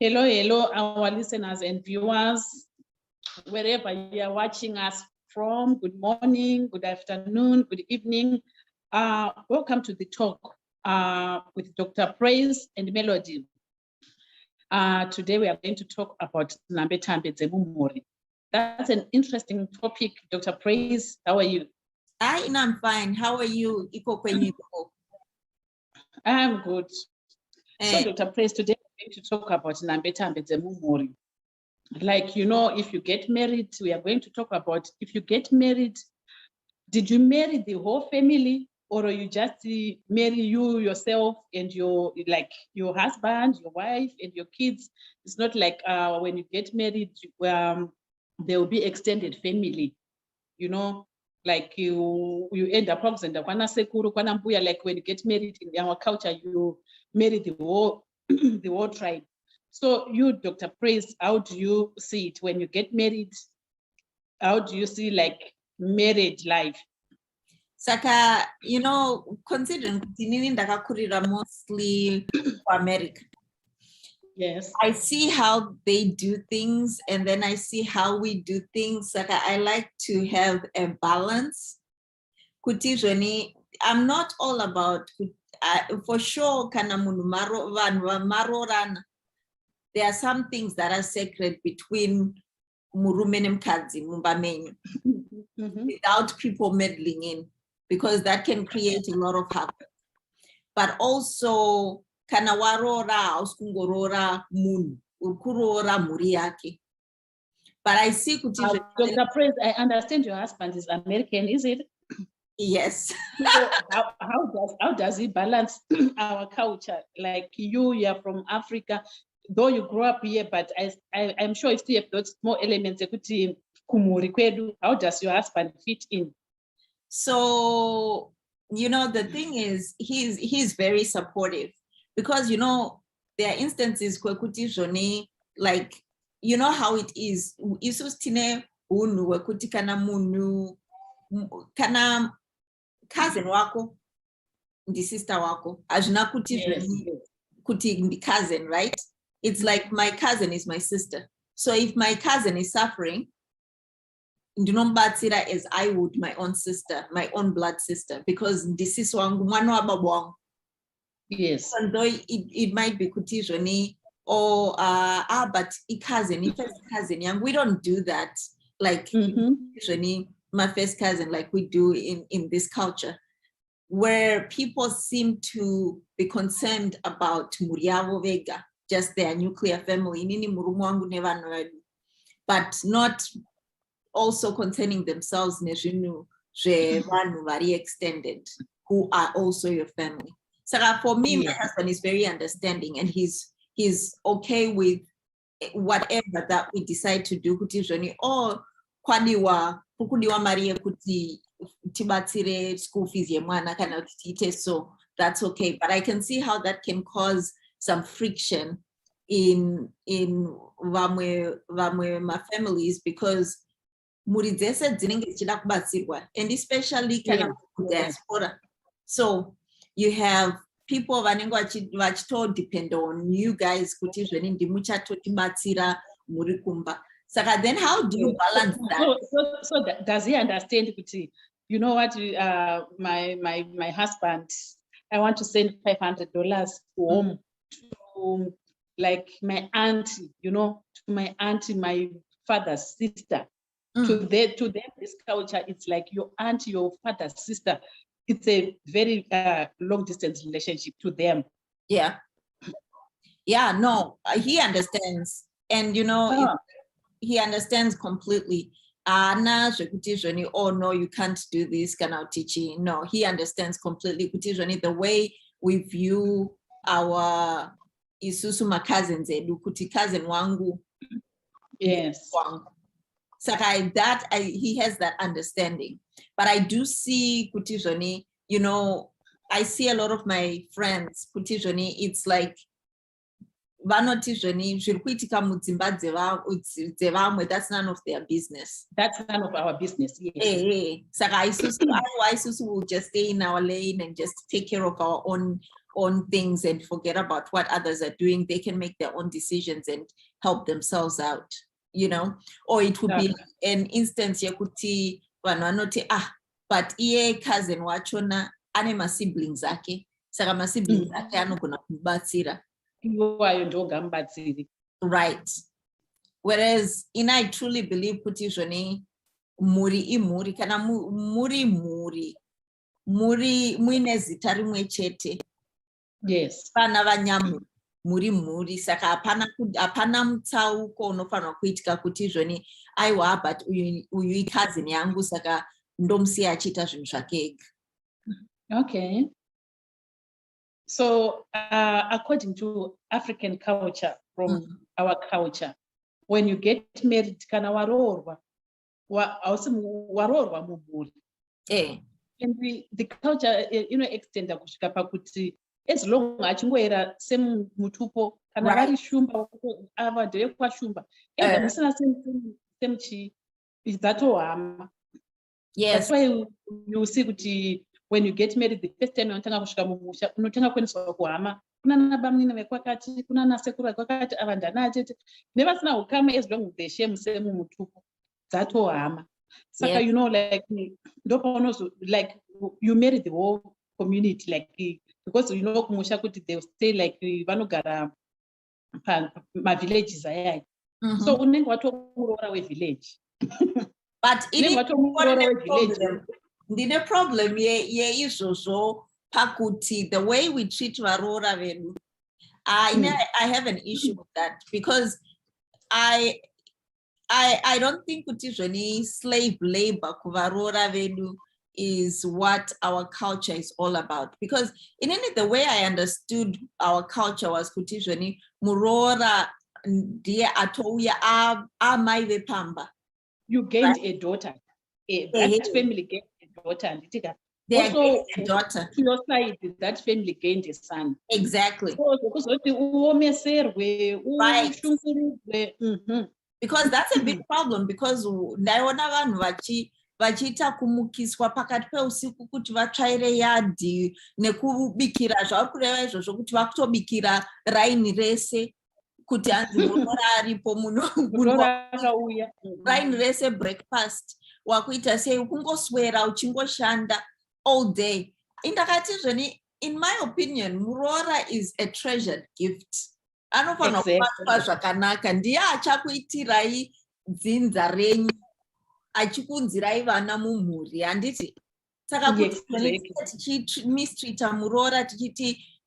Hello, hello, our listeners and viewers, wherever you are watching us from. Good morning, good afternoon, good evening. Welcome to the talk with Dr. Praise and Melody. Today we are going to talk about Nambetambe Dzemumori. That's an interesting topic. Dr. Praise, how are you? I'm fine. How are you? I'm good. So, Dr. Praise, today we're going to talk about Nambetambe Dzemumori. Like, you know, if you get married, we are going to talk about if you get married, did you marry the whole family, or you just marry you yourself and your husband, your wife, and your kids? It's not like when you get married, there will be extended family, you know, like you end up like when you get married in our culture, you marry the whole the whole tribe. So you, Dr. Praise, how do you see it when you get married? How do you see like marriage life? Saka, you know, considering mostly for America. Yes. I see how they do things, and then I see how we do things. Saka, I like to have a balance. I'm not all about, for sure, there are some things that are sacred between murume nemukadzi mumba menyu without people meddling in, because that can create a lot of havoc. But also kana warora uskungorora munhu urikuroora mhuri yake. But I see Dr. Praise, I understand your husband is American, is it? Yes. So how does he balance our culture? Like you are from Africa, though you grew up here, but I'm sure you still have those small elements. How does your husband fit in? So, you know, the thing is, he's very supportive, because, you know, there are instances where like, you know how it is. Isusitine unu wekuti kana munu kana cousin wako the sister wako ajna kuti cousin, right? It's like my cousin is my sister. So if my cousin is suffering, ndinombatsira as I would my own sister, my own blood sister, because this is wangu mwana wa baba wangu. Yes. And though it might be kuti or but cousin, first cousin, young, we don't do that like my first cousin like we do in this culture, where people seem to be concerned about Muriavo Vega, just their nuclear family, but not also concerning themselves very extended, who are also your family. So for me, my husband is very understanding, and he's okay with whatever that we decide to do. Or kwadiwa Maria kuti tibatsire school fees yemwana kana kuti so that's okay. But I can see how that can cause some friction in vamwe my families, because muri dzese dzinenge dzichida kubatsirwa, and especially kana diaspora. So you have people vanenge vachito depend on you guys kuti zveni ndimuchatotibatsira muri kumba. Saka then how do you balance that? So does he understand, you know what, my husband, I want to send $500 home to like my auntie, you know, to my auntie, my father's sister. To them, this culture, it's like your auntie, your father's sister. It's a very long distance relationship to them. Yeah. Yeah, no, he understands. And, you know, he understands completely. Oh no, you can't do this kind of teaching. No, he understands completely. The way we view our Isusuma cousins, cousin wangu. Yes. So that he has that understanding. But I do see Kutijoni, you know, I see a lot of my friends, Kutijoni, it's like vanoti zveni zviri kuitika mudzimba dzevamwe, that's none of their business. That's none of our business. Yes. Saka isusu will just stay in our lane and just take care of our own things and forget about what others are doing. They can make their own decisions and help themselves out, you know. Or it would be an instance yekuti vanhu vanoti but iye cousin wachona ane ma siblings ake, saka ma siblings ake anogona kumubatsira. Right. Whereas I truly believe kuti zvoni muri imuri kana muri muine zita rimwe chete. Yes. Pana vanyamu muri saka hapana mutsauko unofanirwa kuitika kuti zvoni aiwa but uyu cousin yangu saka ndomusiya achiita zvinhu zvake. Okay. So according to African culture, from our culture, when you get married, kana warorwa mumuri. And the culture, extenda kusvika pakuti as long achingoera semutupo kana vari shumba ava ndevekuashumba enda musina semuchi zatohama. Yes. That's why you see kuti when you get married, the first time unotanga kusvika mumusha unotanga kuendeswa kuhama, kuna nabamnina vekwakati, kuna nasekuru kwakati, ava ndana atete nevasina ukama as long as they share mumutupo dzatohama. Saka like ndopaonozo like you marry the whole community, like because kumusha kuti they stay like vanogara mavillages ayaya. So unenge watomuroora wevillage. But the problem yeizvozvo pakuti the way we treat varoora vedu, I have an issue with that, because I don't think kuti zvoni slave labor kuvaroora vedu is what our culture is all about. Because in the way I understood our culture was kuti zvoni muroora ndiye atouya amai vepamba. You gained a daughter. That family gained a daughter. Also, a daughter. To your side, that family gained a son. Exactly. Right. Because that's a big problem, because ndaiona vanhu vachiita kumukiswa pakati peusiku kuti vatsvaire yadhi nekubikira zvavari kureva izvozvo kuti vakutobikira raini rese kuti hanzi muroora aripo raini rese breakfast wakuita sei kungoswera uchingoshanda all day. Indakati zveni, in my opinion, muroora is a treasured gift. Anofanirwa kubatwa zvakanaka, ndiye achakuitirai dzinza renyu, achikunzirai vana mumhuri, handiti? Saka kuti mistreata muroora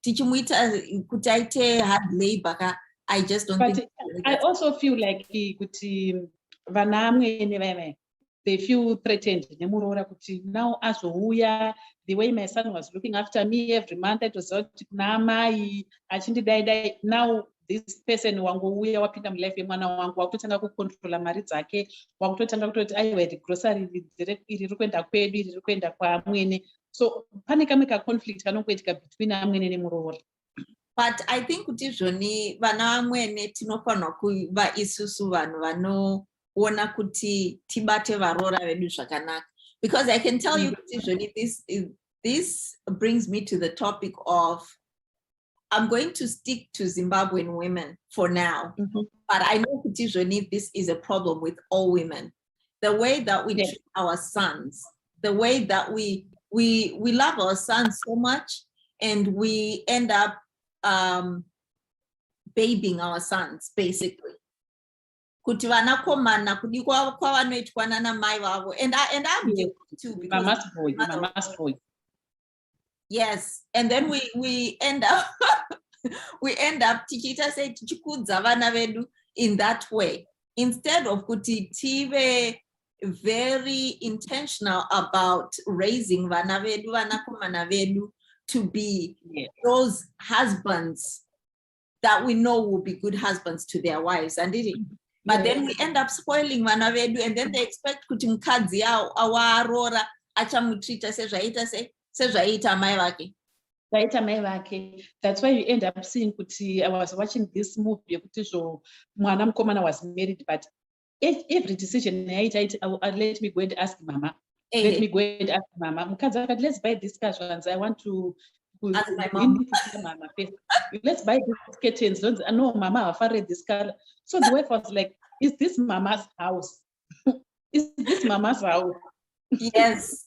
tichimuita kuti aite hard labor, I just don't think. I also feel like kuti vana amwene they feel threatened nemuroora kuti now azouya, the way my son was looking after me every month, it was out kuna mai achindidai, now this person wangouya wapinda mulife yemwana wangu wakutotanga kucontrola mari dzake, wakutotanga kutoti aiwa grocery iri rikuenda kwedu, iri rikuenda kwaamwene. So pane kamwe ka conflict kanongoitika between amwene nemuroora. But I think kuti zvoni vana amwene tinofanirwa kuva isusu vanhu vanoona kuti tibate varoora vedu zvakanaka. Because I can tell you kuti zvoni this brings me to the topic of, I'm going to stick to Zimbabwean women for now, but I know kuti zvoni this is a problem with all women. The way that we treat our sons, the way that we love our sons so much, and we end up babying our sons, basically. Kuti vanakomana kudi kwavanoitwa nana mai vavo, and I'm guilty too, because mama's boy. Yes, and then we end up tichita sei tichikudza vana vedu in that way, instead of kuti tive very intentional about raising vana vedu, vanakomana vedu, to be those husbands that we know will be good husbands to their wives. But then we end up spoiling vana vedu, and then they expect kuti mukadzi awaroora achamutreata sezvaita mai vake. That's why you end up seeing kuti I was watching this movie kuti so mwana mukomana was married, but every decision let me go and ask mama. Let me go and ask mama. Mukadzi akati, let's buy this curtains. I want to Ask my mom. Mama first. Let's buy these curtains. No, mama, I've read this color. So the wife was like, is this mama's house? Is this mama's house? Yes.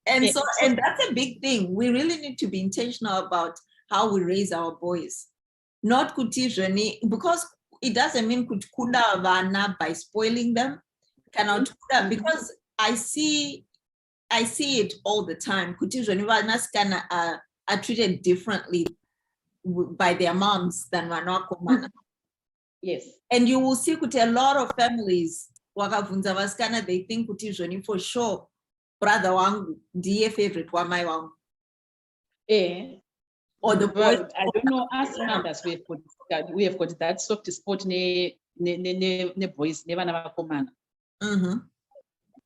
And Yes. and that's a big thing. We really need to be intentional about how we raise our boys. Not kuti because it doesn't mean kutkunda vana by spoiling them. Cannot because I see it all the time. Kuti vana are treated differently by their moms than vanakomana. Yes. And you will see kuti a lot of families wakavunza vasikana, they think kuti for sure brother wangu ndiye favorite wamai wangu. Or the boy. I don't know, us mothers we have got that soft spot ne boys nevana vakomana.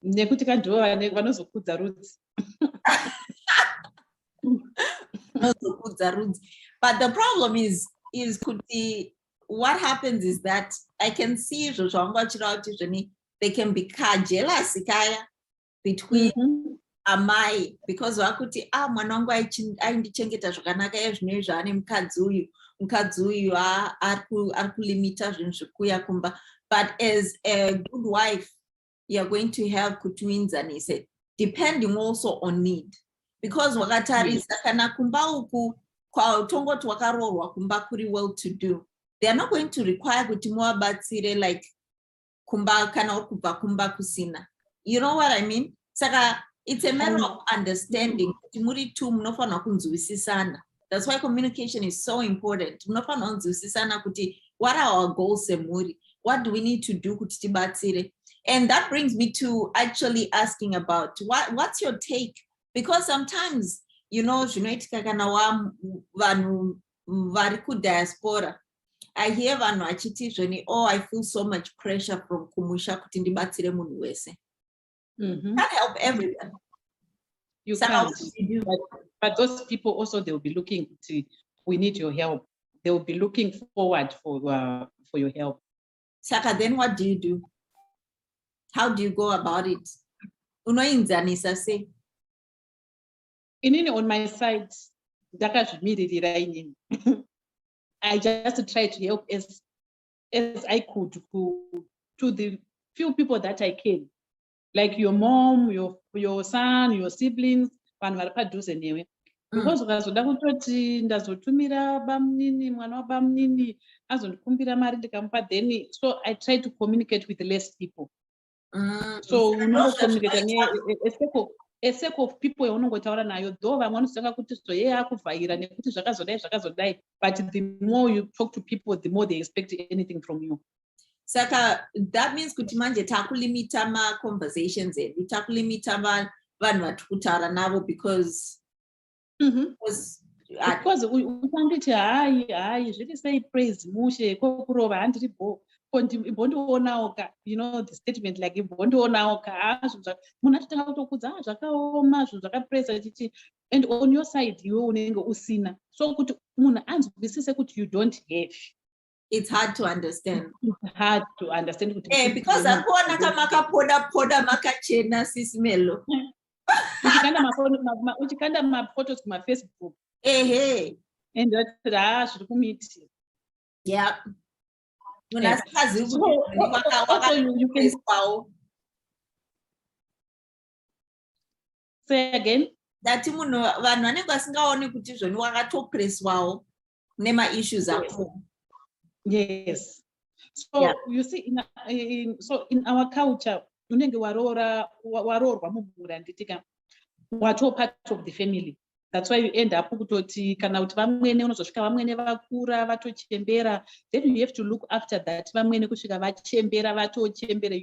Nekuti kandivo vanozokudza rudzi. But the problem is kuti what happens is that I can see they can be jealous between amai because vakuti mwana wangu aindichengeta zvakanaka izvinoi zvaane mukadzi uyu ari kulimita zvinhu zvekuya kumba. But as a good wife, you're going to have kutuinzanise depending also on need, because wakatarisa kana kumba uku tongoti wakaroorwa kumba kuri well to do, they are not going to require kuti muvabatsire like kumba kana uri kubva kumba kusina. You know what I mean? Saka it's a matter of understanding. That's why communication is so important. What are our goals? What do we need to do? And that brings me to actually asking about what's your take? Because sometimes, diaspora, I hear I feel so much pressure from kumusha kuti ndibatsire munhu wese. Can't help everyone. You can't. But those people also, they will be looking to, we need your help. They will be looking forward for your help. Saka, then what do you do? How do you go about it? Unoinzanisa say. On my side, I just try to help as I could to the few people that I can. Like your mom, your son, your siblings, vanhu vari padhuze newe. Because ukazoda kutoti ndazotumira bamunini mwana wabamunini azondikumbira mari ndikamupa, then so I try to communicate with less people. So unongocommunicate a circle of people yaunongotaura nayo, though vamwe vanozotanga kuti so yeye akuvhaira nekuti zvakazodai, but the more you talk to people, the more they expect anything from you. Saka, that means kuti manje takulimita ma conversations edu, takulimita vanhu vatikutaura navo because uchanditi hai zviri sei praise mushe kokurova handiripo imbondionawo ka, the statement like imbondionawo ka munhu atotanga kutokudza zvakaoma zvinhu zvakapresa chichi, and on your side iwe unenge usina, so kuti munhu anzwisise kuti you don't have. It's hard to understand. It's hard to understand. Because akuona kama kapoda makachena sisimelo. Uchikanda ma-photos kuma Facebook. And that's zviri kumiti. Yeah. So you can say again. That vanhu vanenge vasingaoni kuti zvoni wakatopreswawo nema issues ako. Yes. So you see, in our culture, unenge waroorwa mumhuri handitika, wato part of the family. That's why you end up kutoti kana kuti vamwene unozosvika vamwene vakura vatochembera, then you have to look after that. Vamwene kusvika vachembera vatochembera,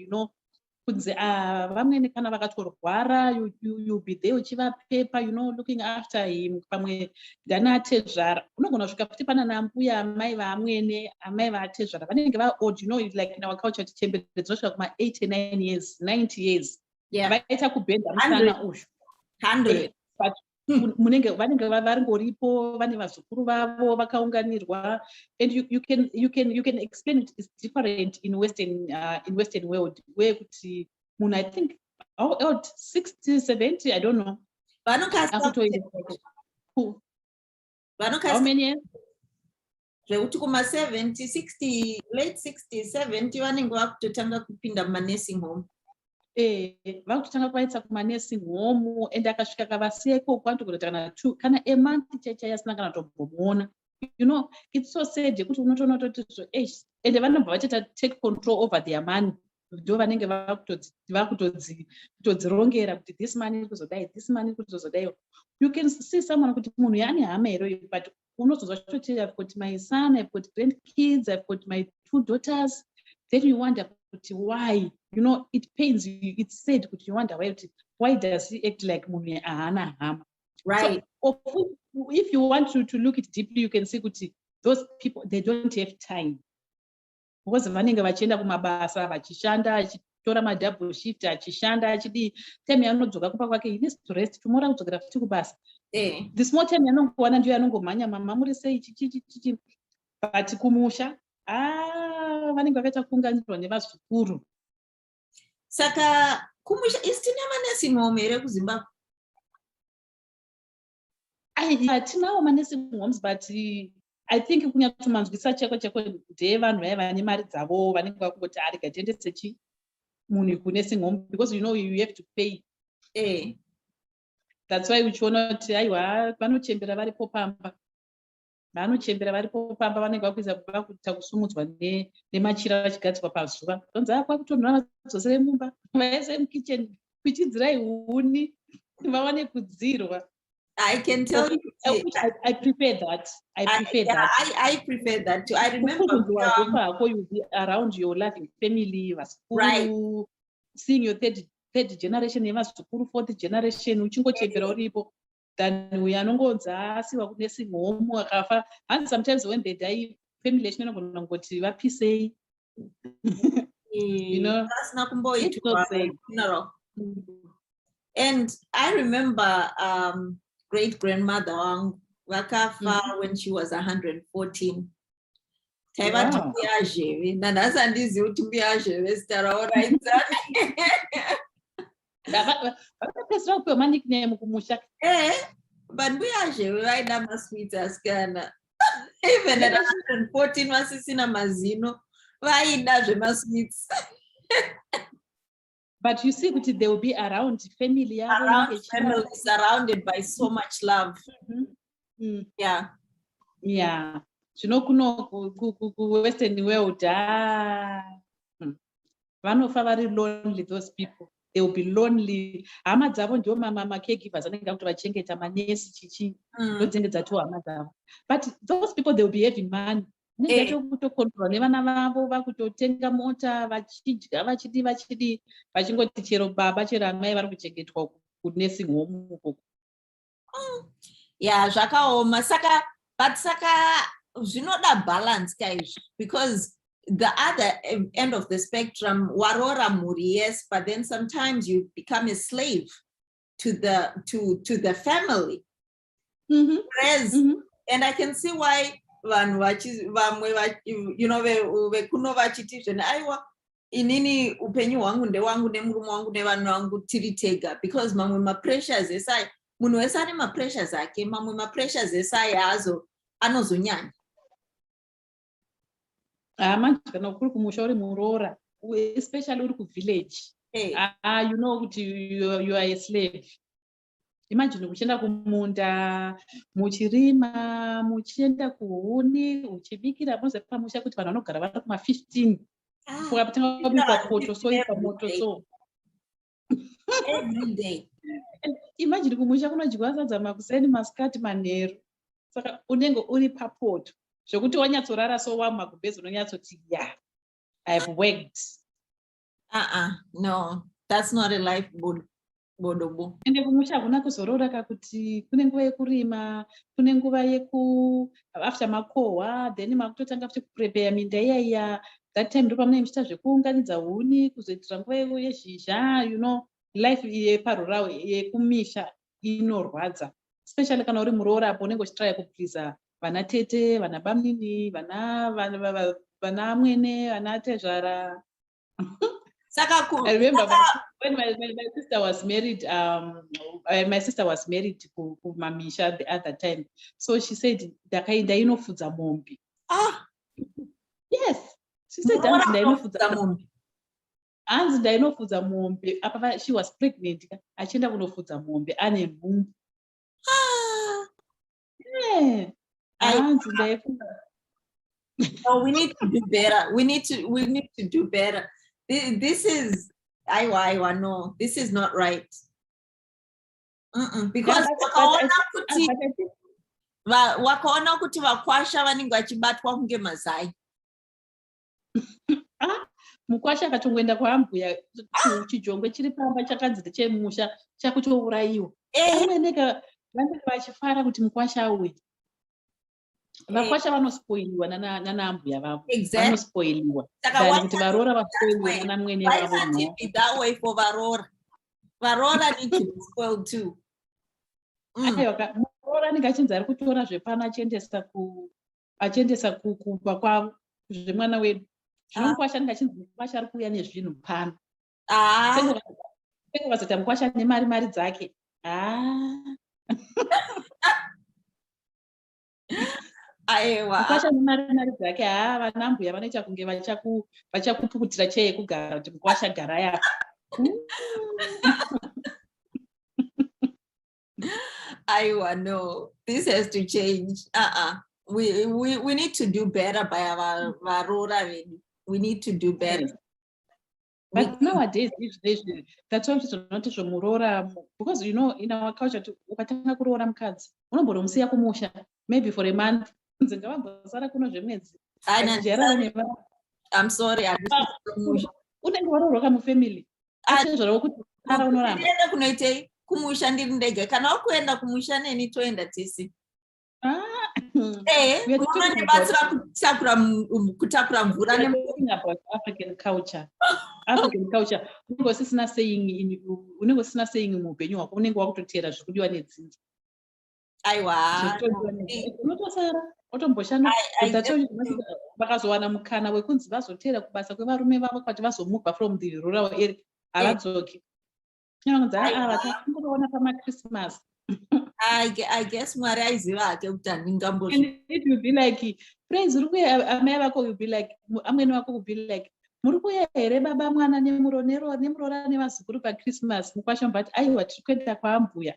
kunze vamwene kana vakatorwara, you be there uchivapepa, looking after him. Pamwe ndana atezvara unogona kusvika futi pana nambuya amai vaamwene, amai vaatezvara vanenge vaold, like in our culture tichembere dzinosvika kuma 89 years 90 years. Vaita kubhenda musana uzhu 100. But vanenge varingoripo vane vazukuru vavo vakaunganirwa, and you can explain it is different in Western world where kuti munhu I think how old 60 70 I don't know how many years zvekuti kuma 70 60 late 60 70 vanenge vakutotanga kupinda mumanursing home vakutotanga kuvaitsa kumanursing home, and akasvika kavasiya ikoko kwatogona kana a month checha yasina kana tombomuona. You know, it's so sad kuti unotoona toti so and vanobva vachita take control over their money, ndo vanenge vakutodzirongera kuti this money iri kuzodai, this money iri kuzodai. You can see someone kuti munhu yaane hama here, but unozozva chototi I've got my son, I've got grandkids, I've got my 2 daughters. Then you wonder why, you know, it pains you. It's sad, but you wonder why does he act like munhu haana hama? Right. So, if you want to look it deeply, you can see those people, they don't have time. Because vanenge vachienda kumabasa vachishanda achitora madouble shift achishanda achidi time yanodzoka kupa kwake he needs to rest tomorrow kudzokera futi kubasa. The small time yanongowana ndiyo yanongomhanya mama muri sei chichi, but kumusha vanenge vakaita kuunganirwa nevazukuru. Saka kumusha isina manursing home here kuZimbabwe? Tinawo manursing homes, but I think kunyatsomanzwisa cheko ndevanhu vaya vane mari dzavo vanenge vakungoti arega tiendese munhu kunursing home, because you know you have to pay. That's why uchiona kuti aiwa vanochembera varipo pamba, vanenge vakuita kusumudzwa nemachira vachigadzikwa pazuva, donzi kwakutonhora vadzosere mumba vaise mukicheni kuchidzirai huni vawane kudzirwa. I can tell you, I prefer that. I prefer that too. I remember you'll be around your loving family, right? Seeing your third generation, fourth generation, uchingochembera uripo, than uyanongodza asiwa kunursing home akafa. And sometimes when they die, family chinongoti vapisei. You know, that's not funeral. And I remember great grandmother wangu vakafa when she was 114. Taivati mbuyazheve, nanhasi handizivi kuti mbuyazheve zita ravo raidzani. Vakapedzisira kupiwa manickname kumusha. But mbuyazheve vaida masweets asikana. Even at 114 vasisina mazino vaida zvemasweets. But you see, they will be around family. Around family, surrounded by so much love. Yeah. Yeah. You know, Western world, vanofa very lonely, those people. They will be lonely. Hama dzavo ndio mama caregivers vanenge kuti vachengeta manesi chichi. But those people, they will be having money. Kutokontrol nevana vavo vakutotenga mota vachidya vachidi vachingoti chero baba chero amai vari kuchengetwa kunursing home ukoko. Yeah, zvakaoma. But zvinoda balance guys, because the other end of the spectrum warora muri, yes, but then sometimes you become a slave to the family. Whereas, and I can see why vanhu vamwe you know vekuno vachiti zvene aiwa inini upenyu hwangu ndewangu nemurume wangu nevanhu vangu tiri tega, because mamwe mapressures esai munhu wese ane mapressures ake, mamwe mapressures esai hazo anozonyanya. Manje kana kuri kumusha uri muroora, especially uri kuvillage, you know kuti you are a slave. Imagine uchienda kumunda, muchirima, muchienda kuhuni, uchibikira mose pamusha kuti vanhu vanogara vari kuma 15. Ukatanga kubika poto so ipamoto so. Every day. Imagine kumusha kunodyiwa sadza makuseni, masikati, manheru. Saka unenge uri papoto. Zvokuti wanyatsorara so wamagubhezi unonyatsoti yeah, I've worked. No, that's not a life bodobo. Ende kumusha kuna kuzorora kuti kune nguva yekurima, kune nguva after makohwa, then makutotanga futi kuprepare minda iya. That time ndo pamune muchita zvekuunganidza huni kuzoitira nguva yezhizha, you know, life yeparura yekumisha inorwadza. especially kana uri muroora apo unenge uchitry kupleasa vana tete, vana bamnini, vana mwene, vana tezvara. I remember when my sister was married, my sister was married to Mamisha the other time. So she said, Dakainda inofudza mombe. Ah, yes. She said, Hanzi ndainofudza mombe. Apa she was pregnant. Achienda kunofudza mombe ane nhumbu. ah. Yeah. Hanzi ndaifudza. No, we need to do better. We need to do better. This is no, this is not right. Because wakaona kuti vakwasha vanenge vachibatwa kunge mazai. Mukwasha akatongoenda kwaambuya chijongwe chiri pamba chakanzi chemusha chakutouraiwa. Vanenge vachifara kuti mukwasha auye. Vakwasha vanospoiliwa nanaambuya vavo. Vanospoiliwa. Kuti varoora vaspoiliwa nanamwene vavo. Why can't it be that way for varoora? Varoora need to be spoiled too. Muroora anenge achinzi ari kutora zvepano achiendesa kuba kwavo zvemwana wedu. Zvino mukwasha anenge achinzi mukwasha ari kuuya nezvinhu pano. Senge vazoti mukwasha nemari dzake. Mukwasha nemari dzake. Vanambuya vanoita kunge vachakupukutira cheye kugara kuti mukwasha gara yapo. Aiwa, no, this has to change. We need to do better by our varoora. We need to do better. But nowadays, that's why it's not muroora, because you know in our culture, ukatanga kuroora mukadzi, unombomusiya kumusha, maybe for a month. I'm sorry. Unenge warooroka mufamily. Unoenda kunoitei kumusha ndiri ndege, kana wakuenda kumusha neni toenda tisi. Kunobatsira kutakura mvura African culture. African culture. Unenge usisina saying muupenyu hwako, unenge wakutotera zvikudiwa nedzinza. Aiwa. Unotosara otomboshanda vakazowana mukana wekunzi vazotera kubasa kwevarume vavo kuti vazomuka from the rural area. Havadzoki. Vatangoroona pamaChristmas. I guess Mwari aiziva hake kuti handingambo. It will be like, praise rukuya amai vako will be like, amweni vako will be like, muri kuya here baba mwana nemuroora nevazukuru paChristmas. Mukwasha mbati aiwa tiri kuenda kwaambuya.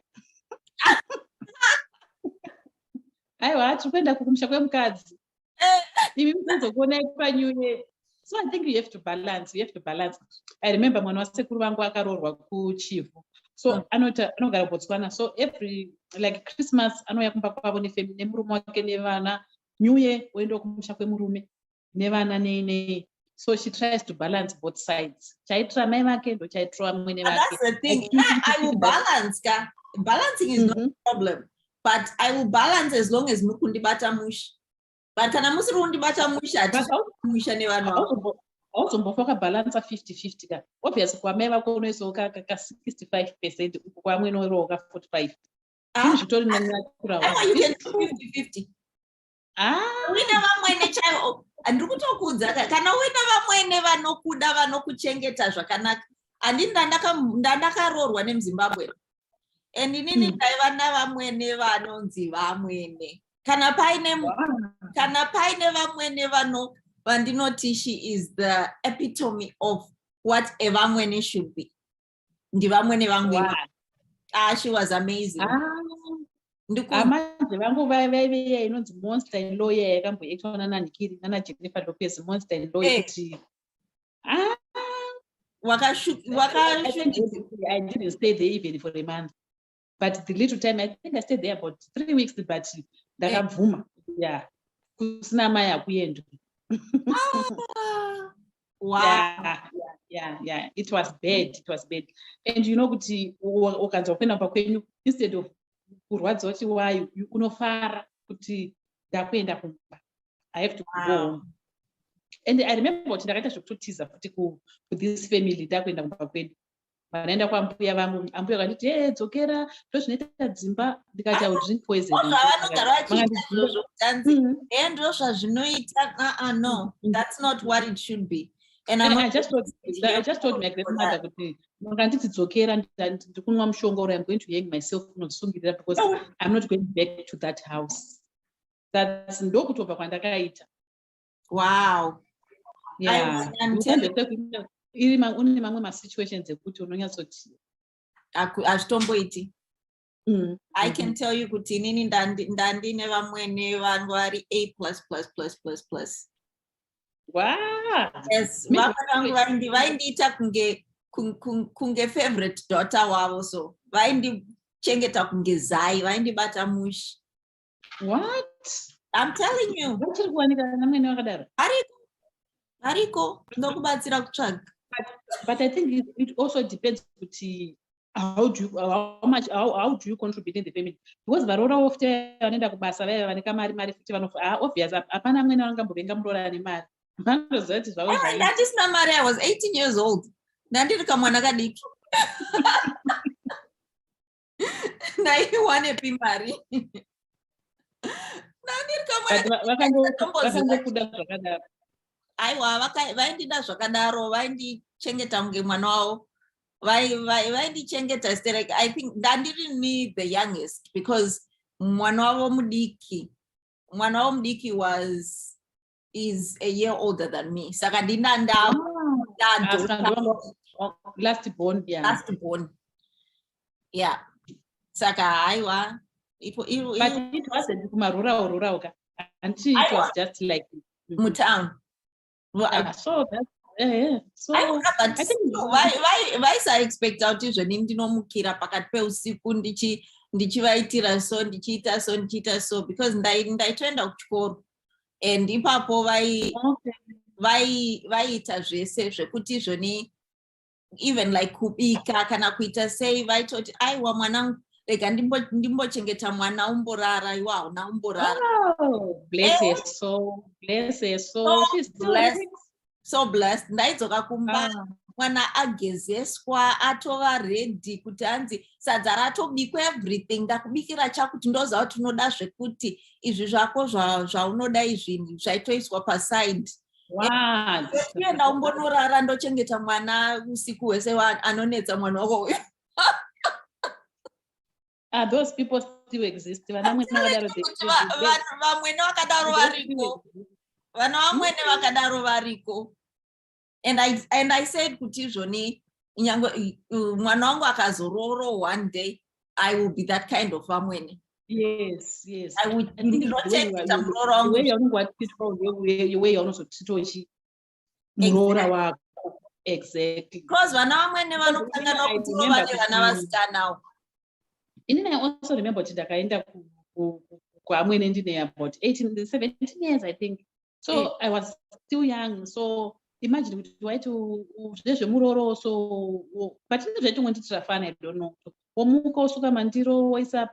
Aiwa tiri kuenda kumusha kwemukadzi. Imi muzokuonai paNew Year. So I think you have to balance. I remember mwana wasekuru vangu akaroorwa kuChivu. So anogara Botswana. So every like Christmas anouya kumba kwavo nefamily nemurume wake nevana. New Year oenda kumusha kwemurume nevana nei. So she tries to balance both sides. Chaitira mai vake ndo chaitira mwene vake. That's the thing. I will balance. Balancing is not a problem. But I will balance as long as mukundibata mushi. But kana musiri kundibata mushi musha nevana. Also mbofoka balance 50-50 ka. Obviously kwa mai vako unoisoka ka 65%, kwa mwene oroka 45%. Zvitori nanyakura. You can do 50-50. Uina vamwene chaivo. Andiri kutokudza kana uina vamwene vanokuda vanokuchengeta zvakanaka. Andini ndandakaroorwa nemuZimbabwe. And inini ndaiva navamwene vanonzi vamwene. Kana paine vamwene vandinoti she is the epitome of what a vamwene should be. Ndi vamwene vamwene. She was amazing. Amanje vangu vaive inonzi monster in law yakamboitwa naNanikiri naJennifer Lopez, monster in law kuti I didn't stay there even for a month. But the little time, I think I stayed there about 3 weeks, but ndakabvuma. Yeah. Kusina mai akuenda. Wow. Yeah. It was bad. And you know kuti ukanza kuenda pakwenyu, instead of kurwadza kuti why unofara kuti ndakuenda kumba. I have to go home. And I remember kuti ndakaita zvekutotiza futi ku this family ndakuenda kumba kwedu. Vanaenda kwambuya vangu, ambuya akanditi hey, dzokera ndozvinoita dzimba, ndikati I will drink poison. No, that's not what it should be. And I just told my grandmother kuti manganditi dzokera ndikunwa mushonga or I'm going to hang myself kunozvisungirira because I'm not going back to that house. That's ndokutobva kwandakaita. Wow. Yeah. Une mamwe masituations ekuti unonyatsoti hazvitomboiti. I can tell you kuti inini ndandine vamwene vanhu vari A+++++. Wow. Yes, vamwe vangu vaindiita kunge favorite daughter wavo, so vaindichengeta kunge zai, vaindibata mushi. What? I'm telling you. Vachiri kuwanika namwene vakadaro? Ariko ndokubatsira kutsvaga. But I think it also depends kuti how do you contribute in the family, because varora ofte vanoenda kubasa vaya vane kamari futi obvious hapana amweni vangambovenga murora nemari. Ndatisina mari, I was 18 years old. Ndandiri kamwana kadiki. Ndaiwanepi mari. Ndandiri kamwana zvakadaro. Aiwa, vaindida zvakadaro, vaindichengeta kunge mwana wavo. Vaindichengeta sterek. I think ndandiri me the youngest because mwana wavo mudiki is a year older than me. Saka ndinanda last born. Yeah. Saka aiwa. But it wasn't kumarura until it was just like Mutown. So that's so I think why I expect out izvoni ndinomukira pakati peusiku ndichivaitira so ndichiita so because ndaitoenda kuchikoro and ipapo vaiita zvese zvekuti izvoni even like kubika kana kuita sei vaitoti aiwa mwanangu rega ndimbochengeta mwana umborara, iwa hauna umborara. Oh, bless her soul. She's blessed. So blessed. Ndaidzoka kumba mwana agezeswa atova ready kuti anzi sadza ratobikwa everything, ndakubikira chakuti ndoziva kuti unoda zvekuti izvi zvako zvaunoda izvi zvaitoiswa paside. Wow. Ndienda umbonorara ndochengeta mwana usiku hwese anonetsa mwana wako uyu. Those people still exist. Vamwene vakadaro variko. And I said kuti izvoni mwana wangu akazororo one day I will be that kind of vamwene. Yes. I would not take the muroro wangu. The way unozotitochi murora wako. Exactly. Because vana vamwene vanokangana kuti vane vana vasikanawo. I also remember that ndakaenda kuamwene ndine about 17 years I think. So I was still young. So imagine kuti waiti zvezvemuroro so but zvaitongonditira fun, I don't know. Womuka usuka mandiro waisa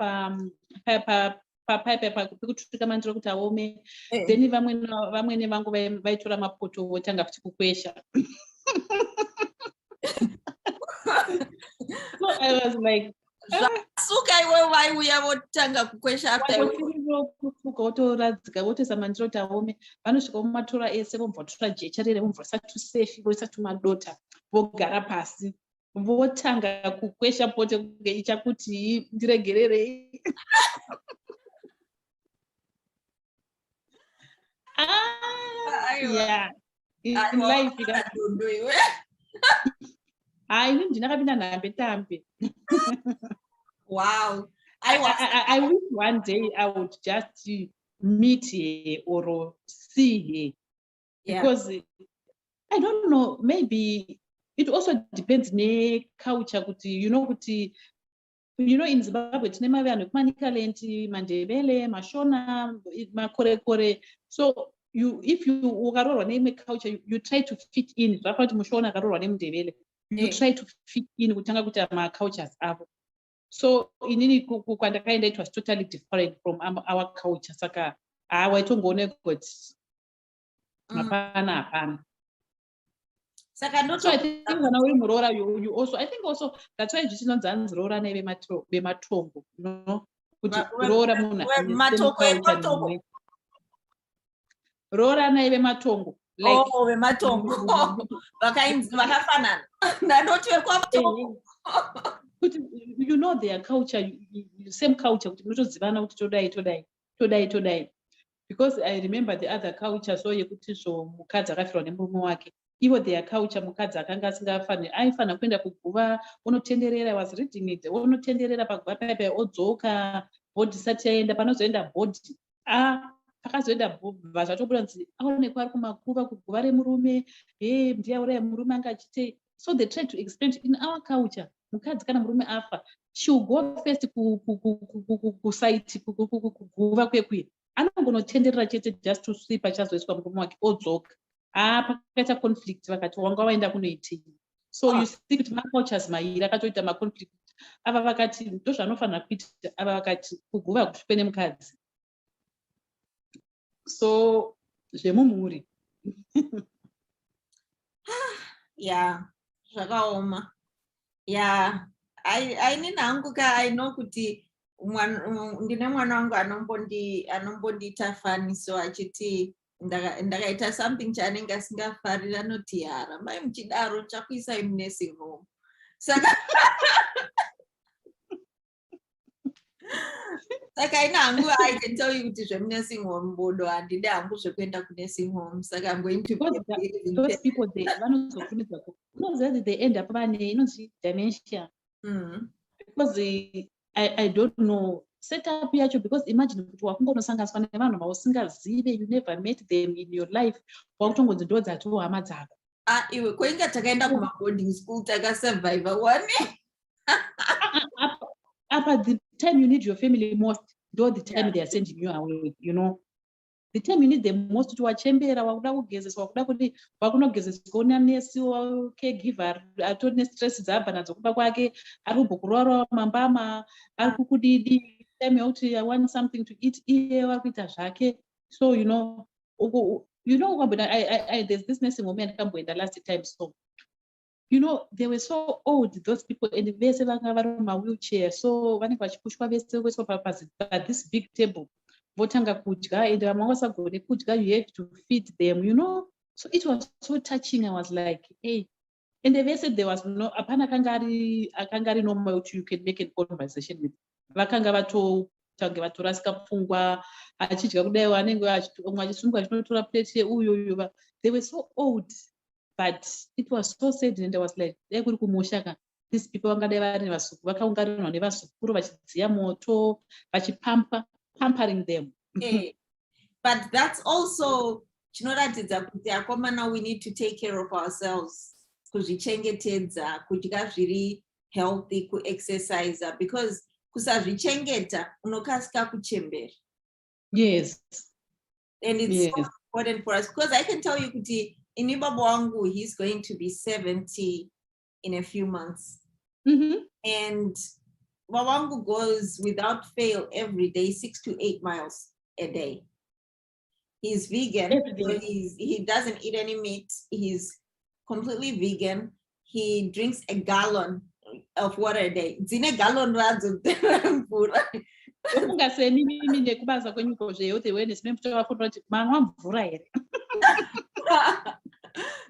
papaipe pekutsvika mandiro kuti aome. Then vamwene vangu vaitora mapoto votanga futi kukwesha. So I was like suka iwe vaiuya votanga kukwesha after kusuka wotoradzika votoisa mandiro kuti aome. Vanosvika vomatora ese vobva vatora jecha rere vobva vasatu sefi voisatu madota vogara pasi votanga kukwesha pote kunge ichakuti ndiregererei. Yeah, in life inini ndinakapinda nhambe tambe. Wow. I wish one day I would just meet her or see her. Yeah. Because I don't know, maybe it also depends on culture kuti in Zimbabwe tine vanhu vekuManicaland, Mandebele, Mashona, Makorekore. So if you ukarorwa neimwe culture you try to fit in. Zvakaita kuti Mushona akarorwa neMundebele, you try to fit in kutanga kuti cultures avo. So inini kwandakaenda it was totally different from our culture. Saka waitongoone kuti hapana. Saka So I think when we Murora, you also, I think also that's why you don't dance Rora nebe matongo, you know, Rora Muna, Rora nebe matongo. Like, oh, vematongo vakafanana ndanoti vekwamutongo. You know their culture, same culture, because I remember the other culture, so yekuti so mukadzi akafirwa nemurume wake, ivo their culture, mukadzi akanga asingafani aifana kuenda kuguva unotenderera, was reading it, unotenderera paguva paipai odzoka, bhodhi isati yaenda, panozoenda bhodhi pakazoenda bva zvatobuda nzi aonekwa ari kumakuva kuguva remurume, ndiyauraya murume anga achitei. So they try to explain in our culture, mukadzi kana murume afa, she will go first kusaiti kuguva kwekuye, anongonotenderera chete just to sleep, achazoiswa murume wake odzoka. Pakaita conflict, vakati wanga waenda kunoitei. So you see kuti macultures mairi akatoita maconflict. Ava vakati ndozvanofanira kuita, ava vakati kuguva kusvikwe nemukadzi. So zvemumhuri. Yeah, zvakaoma. Yeah, ainini hangu ka I know kuti ndine mwana wangu anombondita fani, so achiti ndakaita something chaanenge asingafariri anoti yara mai muchidaro chakuisai munursing home. Saka ina hangu I can tell you kuti zvemunursing home bodo handide hangu zvekuenda kunursing home. Saka I'm going to those people they they end up inonzi dementia. Because I don't know setup yacho, because imagine kuti wakungonosanganiswa nevanhu vausingazive, you never met them in your life, wakutongonzi ndo dzatiwo hama dzako. Iwe kwenga takaenda kumaboarding school takasurvive one. At the time you need your family most, though the time they are sending you away, you know. The time you need them most to wachembera, wakuda kugezeswa, wakuda kuti wakunogezeswa nesi wa caregiver, atone stress dzabva nadzo kuba kwake, ari kubokurora mambama, ari kukudidi, time yauti I want something to eat, iye wakuita zvake. So you know, there's this nursing home and last time, so you know, they were so old, those people, and vese vanga vari mumawheelchair, so vanenge vachipushwa vese kuiswa pa this big table, votanga kudya, and vamwe vasagone kudya, you have to feed them, you know. So it was so touching. I was like, hey, and they said there was no apana akangari normal you can make a conversation with. Vakanga vatange vatorasika pfungwa, achidya kudai vanenge vachisungwa chinotora plate uyu. They were so old. But it was so sad, and I was like, these people vangadai vari vasuku vakaunganirwa nevasukuru vachidziya moto pampering them. But that's also chinoratidza kuti akomana we need to take care of ourselves, kuzvichengetedza, kudya zviri healthy, kuexercise, because kusazvichengeta unokasika kuchembera. Yes. And it's so important for us, because I can tell you kuti ini baba wangu, he's going to be 70 in a few months. And baba wangu goes without fail every day 6 to 8 miles a day. He's vegan, so he doesn't eat any meat. He's completely vegan. He drinks a gallon of water a day. Dzine gallon radzo mvura. Ungaseni mimi nekubaza kwenyuko zveyote awareness memfuta wafuna kuti manwa mvura here.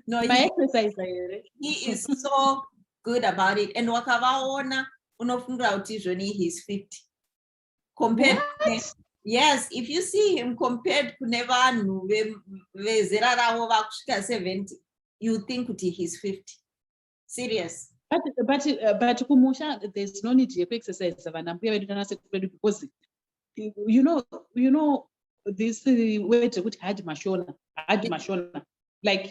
No, he is so good about it. And wakavaona unofungira kuti zvoni he's 50. Compared yes, if you see him compared kune vanhu vezera ravo vakusvika 70, you think kuti he's 50. Serious. But kumusha there's no need to exercise vana mbuya vedu nana sekuru, because you know this way kuti hard mashona like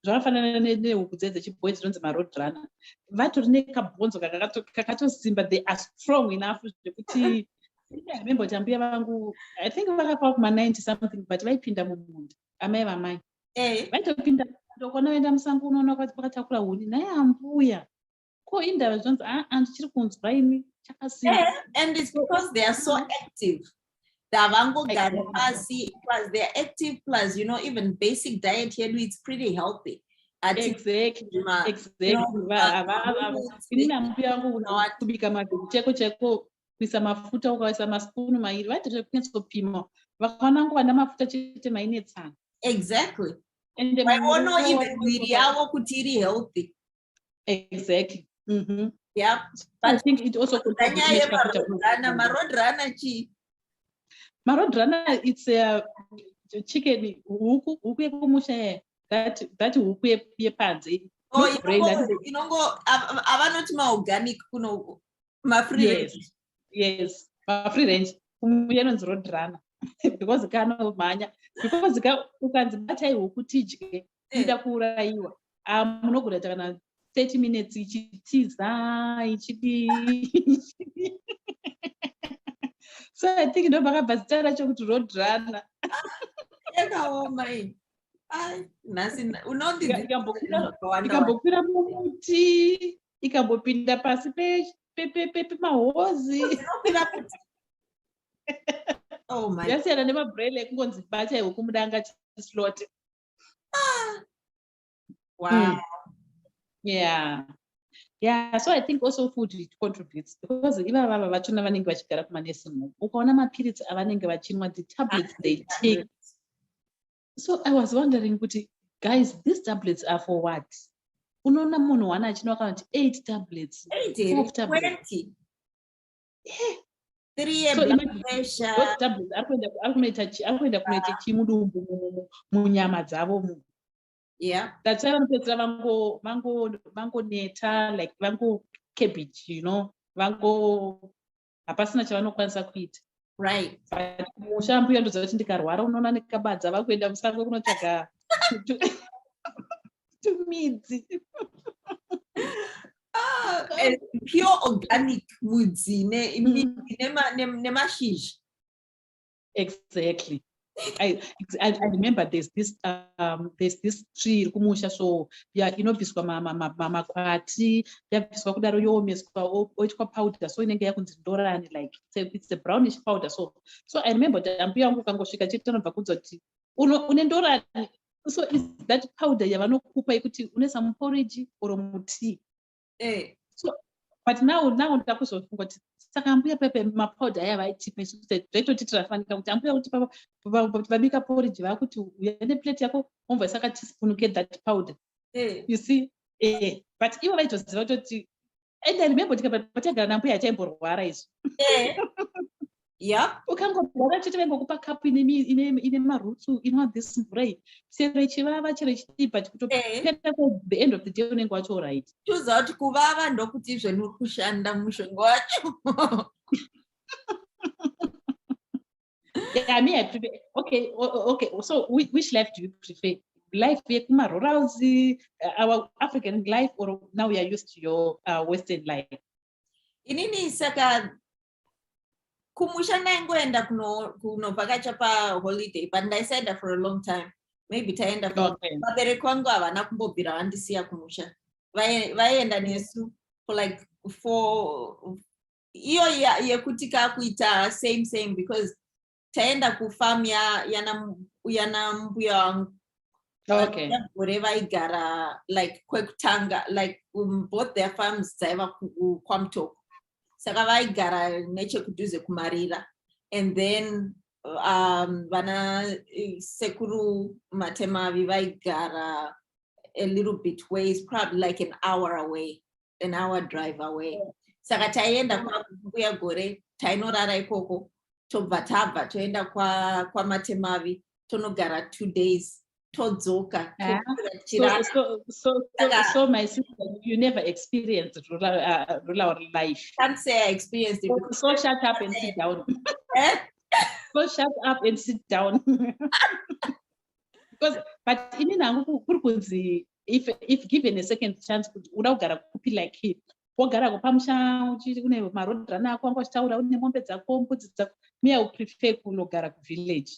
zvakafanana nehuku dzechibhoyi dzinonzi maroad runner, vatori nekabhonzo kakatosimba, they are strong enough zvekuti I remember tambuya vangu, I think vakafa kuma 90 something, but vaipinda mumunda amai vamai vaitopinda ndokona vaenda musango unoona kwati pakatakura huni naye ambuya ko indava zvonzi ndichiri kunzwa ini chakasimba. And it's because they are so active. Plus they're active, plus, you know, even basic diet here, it's pretty healthy. Exactly. Exactly. Inini ambuya vangu kubika madhuri cheko kuisa mafuta ukaisa maspunu mairi vaiti zvekunyatso vakaona ngo vana mafuta chete maine tsanga. Exactly. And vaiona even mwiri yavo kuti iri healthy. Exactly. Yeah. But I think it also Marodrana chi. Marodrana, it's a chicken huku yekumusha that huku yepanze. Oh, inongo avanoti organic kuno free range. Yes, free range. Uyanonzi Rodrana because kanomhanya because ukanzi batai huku tidye ida kuuraiwa munogona kana 30 minutes ichitiza ichidi. So I think ndo vakabva zita racho kuti Rodrana. Yakaoma iyi. Ikambokwira mumuti ikambopinda pasi pemahozi yasiyana nemabhureli ekungonzi batai huku mudanga chislote. Wow. Yeah, so I think also food contributes because ivava vava vachona vanenge vachigara kumanursing home ukaona mapiritsi avanenge vachinwa the tablets they take. So I was wondering kuti guys, these tablets are for what? Unoona munhu wana achinwa kana 8 tablets, 12 tablets. 20. 3 blood pressure. Those tablets arikuenda kunoita chimudumbu munyama dzavo. Yeah. That's why vanopedzera vangoneta like vango cabbage, you know, vango hapasina chavanokwanisa kuita. Right. But mushambo yandoza kuti ndikarwara unoona nekabadza vakuenda musango kunotsvaga tumidzi. Pure organic mudzi nemashizha. Exactly. I remember there's this tree kumusha, so yeah, inobviswa makwati yabviswa kudaro yoomeswa oitwa powder, so inenge yakunzi ndorani, like it's a brownish powder. So I remember ambuya wangu kangosvika chete anobva kunzwa kuti une ndorani, so is that powder yavanokupa yekuti unoisa muporridge or mutea. So but now ndakuzofunga kuti saka ambuya pepe mapowder aya vaitipa zvaitoti tirafanika kuti ambuya kuti vabika porridge vakuti uya neplate yako omva saka teaspoon get that powder. You see, but ivo vaitoziva kuti, and I remember tikapatagara nambuya achaimborwara isu. Yeah. Ukangorwara chete vangokupa kapu ine marutsu inwa this mvura sero ichivava chero ichidii, but kutopera the end of the day unenge wacho alright. Tuza kuti kuvava ndokuti izvo uri kushanda mushonga wacho. Yeah, I prefer. Okay. So which life do you prefer? Life yekumar-rurals, our African life, or now we are used to your Western life? Inini saka kumusha nangoenda kunovhakacha paholiday, but ndaisaenda for a long time. Maybe taenda for vabereki vangu havana kumbobvira vandisiya kumusha. Vaienda nesu for like iyo yekuti kakuita same because taenda kufarm yana mbuya wangu. Okay. Gore vaigara like kwekutanga, like both their farms dzaiva kwaMutoko. Saka vaigara nechekudhuze kumarira, and then vana sekuru Matemavi vaigara a little bit ways, probably like an hour drive away. Saka taienda kwaMbuya Gore, tainorara ikoko, tobva tabva toenda kwaMatemavi, tonogara 2 days. Todzoka. So my sister, you never experienced rural life. Can't say I experienced it. So shut up and sit down. So shut up and sit down. Because, but if given a second chance, udagara kupi like it. Wagara kupamusha uchiri kune marodrana ako angositaura une mombe dzako mbudzi dzako. Me, I would prefer kunogara ku village.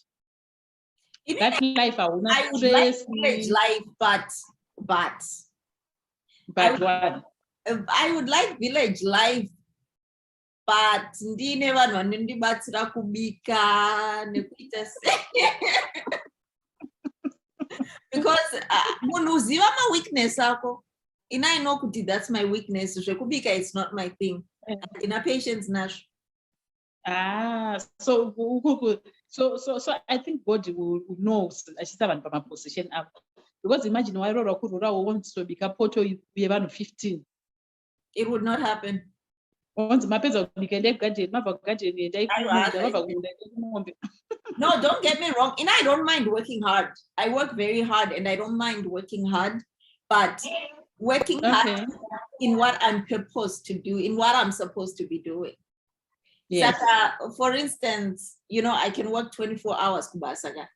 That life I would not stress. Like village life, but what? I would like village life, but ndine vanhu vanondibatsira kubika nekuita because munhu uziva ma-weakness ako. I know kuti that's my weakness. Zvekubika, it's not my thing. Ina patience nazvo. So I think God will knows achisavanhu pamaposition up, because imagine wairora kurora wonzobika poto yevanhu 15. It would not happen. No, don't get me wrong. And I don't mind working hard. I work very hard and I don't mind working hard, but working hard in what I'm supposed to do, in what I'm supposed to be doing. Yes. For instance, I can work 24 hours kubasaga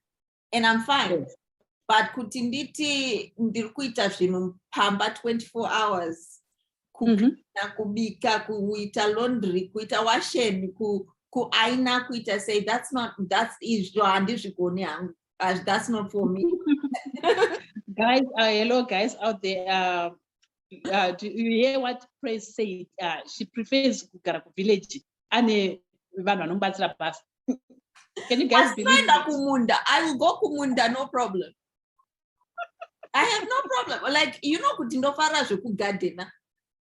and I'm fine. Yes. But kutinditi ndirikuita zvinu pamba 24 hours. Kubika, kuita laundry, kuita washing, kuaina, kuita, say that's not for me. Guys, hello guys out there. Do you hear what Praise said? She prefers kugara village. Can you guys believe kumunda? I will go kumunda, no problem. I have no problem. Like, kutindofara zvekugadena.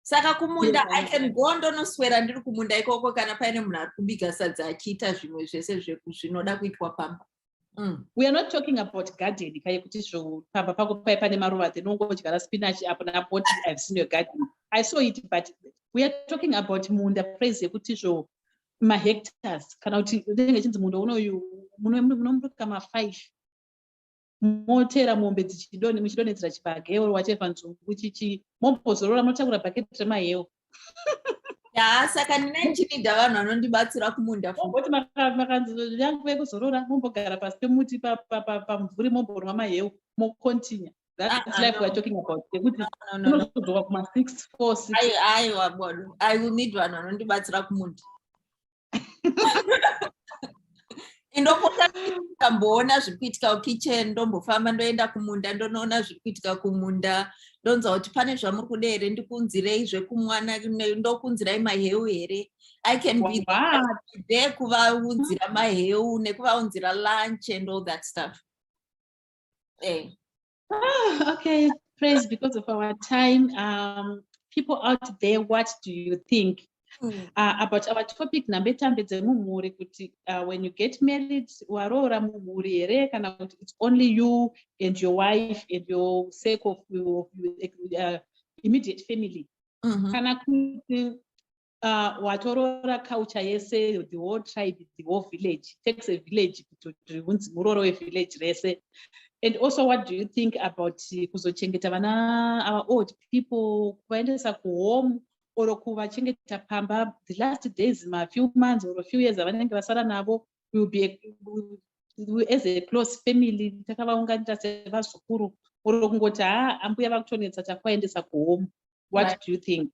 Saka kumunda, I can go ndonoswera ndiri kumunda ikoko kana paine munhu ari kubika sadza achiita zvimwe zvese zvinoda kuitwa pamba. We are not talking about garden. Pamba pako pane maruva tinongodyara spinach apo napoti. I've seen your garden. I saw it, but we are talking about munda. Praise yekuti zvo mahectares kana kuti ndenge chinzi munda unoyu munombuka ma5 motera mombe muchidonhedzera chibage whatever nzungu chichi mombozorora motakura bhaketi remahewu. Saka ndinechinida vanhu vanondibatsira kumunda kuti makanzi yangu vekuzorora mombogara pasi pemuti pamvuri momborwa mahewu mocontinue. That's life we're talking about. I will need vanhu vanondibatsira kumunda. Indomboona zvikuitika kukitchen, ndombofamba ndoenda kumunda ndonoona zvikuitika kumunda, ndonzwa kuti pane zvamuri kuda here ndikunzirei zvekumwana, ndokunzirai mahewu here. I can be there kuvaunzira mahewu nekuvaunzira lunch and all that stuff. Okay, Praise, because of our time. People out there, what do you think about our topic? When you get married, it's only you and your wife and your sake of your immediate family. Watorora culture yese, the whole tribe, the whole village. It takes a village to muroro a village rese. And also, what do you think about our old people kuendesa home or kuvachengeta pamba the last days, a few months or a few years avanenge vasara navo, will be as a close family takavaunganira sevazukuru or kungoti ambuya vakutonetsa takwaendesa home. What do you think?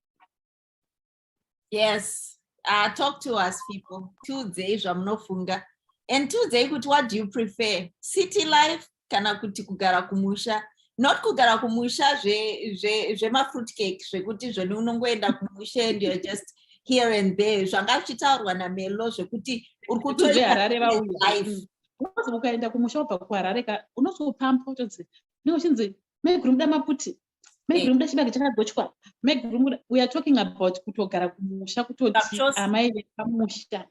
Yes, talk to us, people. Tuesday zvamunofunga. And Tuesday, what do you prefer? City life kana kuti kugara kumusha? Not kugara kumusha zvema fruit cake zvekuti zvoni unongoenda kumusha and you're just here and there. Zvanga kuchitaurwa naMelo zvekuti uri kutoita life. Ukaenda kumusha ubva kuHarare unozopampa utonzi ndinochinzi megurumuda maputi. We are talking about kutogara kumusha kutoti amai pamusha.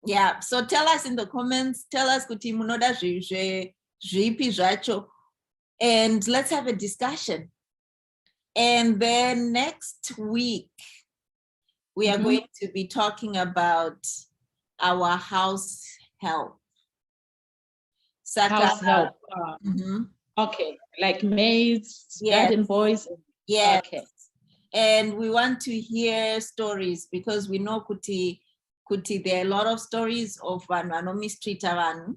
Yeah, so tell us in the comments, tell us kuti munoda zvipi zvacho, and let's have a discussion. And then next week we are going to be talking about our house help. House help. Okay, like maids, garden boys. Yeah. Okay. And we want to hear stories because we know kuti there are a lot of stories of mistreat avanhu.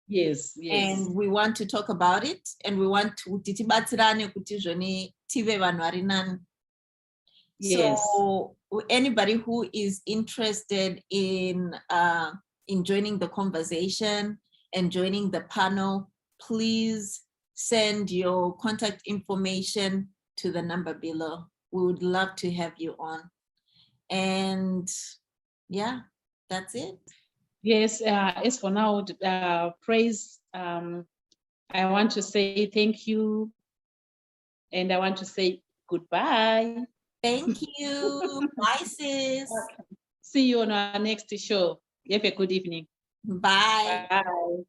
Yes. And we want to talk about it, and we want to tibatsirane kuti zvoni tive vanhu vari nani. Yes. So anybody who is interested in joining the conversation and joining the panel, please send your contact information to the number below. We would love to have you on. And yeah, that's it. Yes, as for now, Praise, I I want to say thank you. And I want to say goodbye. Thank you. Bye, sis. See you on our next show. Have a good evening. Bye. Bye.